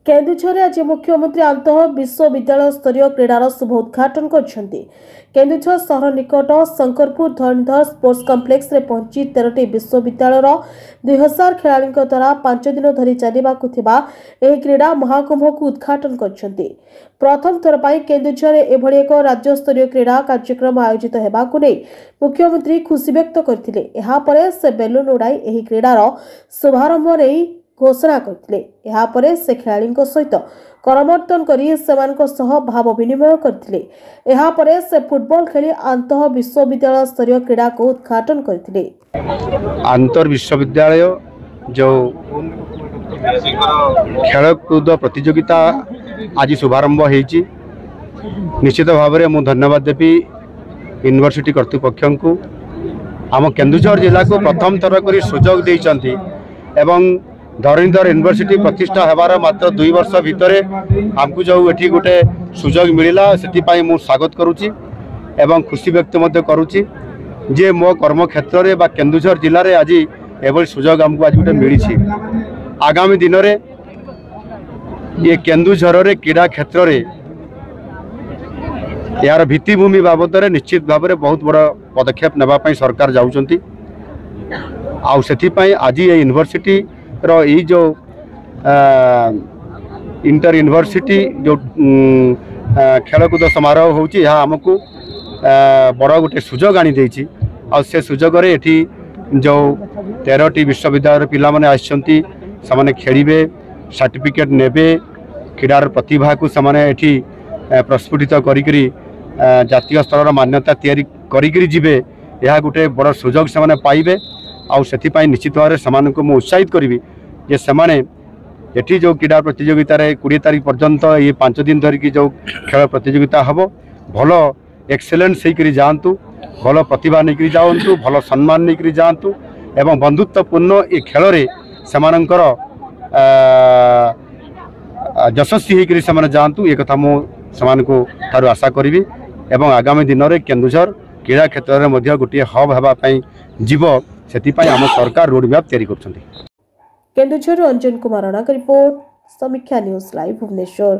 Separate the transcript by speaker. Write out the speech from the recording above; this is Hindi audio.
Speaker 1: केन्दुझर आज मुख्यमंत्री आंतः विश्वविद्यालय स्तरीय क्रीडार शुभ उद्घाटन करछन्ति। केन्दुझर सहर निकट शंकरपुर धरणधर स्पोर्ट्स कम्प्लेक्स रे पहुंची 13टी विश्वविद्यालयर 2000 खेलाड़ी द्वारा 5 दिन धरी चलिबाकु थिबा एही क्रीडा महाकुंभ को उद्घाटन करछन्ति। प्रथम थर पई केन्दुझर एभली एक राज्य स्तरीय क्रीडा कार्यक्रम आयोजित हेबाकु नै मुख्यमंत्री खुशी व्यक्त करथिले। एहा परे से बेलून उड़ाई एही क्रीडार शुभारंभ नै घोषणा करते से खेलाड़ी सहित करमर्दन कर भाव विनिमय करते से फुटबॉल खेली आंतः विश्वविद्यालय स्तरीय क्रीड़ा को उद्घाटन करते।
Speaker 2: आंतर विश्वविद्यालय जो खेलकूद प्रतियोगिता आज शुभारंभ होती निश्चित भाव में मुझे धन्यवाद देवी यूनिवर्सिटी कर्तृपक्ष को आम केन्दुझर जिला को प्रथम थर कर सुजोग देइचंती एवं धरणीधर यूनिवर्सिटी प्रतिष्ठा होबार मात्र 2 वर्ष भितर आमको जो ये गोटे सुजोग मिलला से मु स्वागत करुच्ची एवं खुशी व्यक्त करुच्ची जे मो कर्म क्षेत्र में केन्दुझर जिले में आज एभली सुजोग आमको आज गोटे मिली। आगामी दिन में ये केन्दुझर रे क्रीड़ा क्षेत्र में यार भित्तिभूमि बाबद निश्चित भाव में बहुत बड़ा पदक्षेप नापी सरकार जाऊँच आज ये यूनिवर्सिटी रो जो इंटर यूनिवर्सिटी जो खेलकूद समारोह होची आमको बड़ गोटे सुजोग आनी देछि आ से सुजोग रे एठी जो 13टी विश्वविद्यालय पिला माने आछंती समाने खेलिबे सर्टिफिकेट नेबे क्रीडार प्रतिभा को समाने एठी प्रस्फुटित करिकरी जातीय स्तर मान्यता तैयारी करिकरी जिबे यह गोटे बड़ सुजोग समाने पाइबे आउ से निश्चित भाव में को उत्साहित करी जे सेमाने एठी जो क्रीड़ा प्रतियोगिता 20 तारीख पर्यंत ये 5 दिन धरिकी जो खेल प्रतियोगिता हम भल एक्सेलेंस होकर जातु भल प्रतिभा नहीं जातु भल सम्मान नहीं जातु एवं बंधुत्वपूर्ण ये खेल रे सेमानंकर यशस्वी होकर से जातु ये कथा मुझे आशा करी एवं आगामी दिन में केन्दुझर क्रीड़ा क्षेत्र में गोटे हब होगापी जीव से आम सरकार रोडमैप तैयारी कर।
Speaker 1: केन्दुझर अंजन कुमार राणा का रिपोर्ट समीक्षा न्यूज लाइव भुवनेश्वर।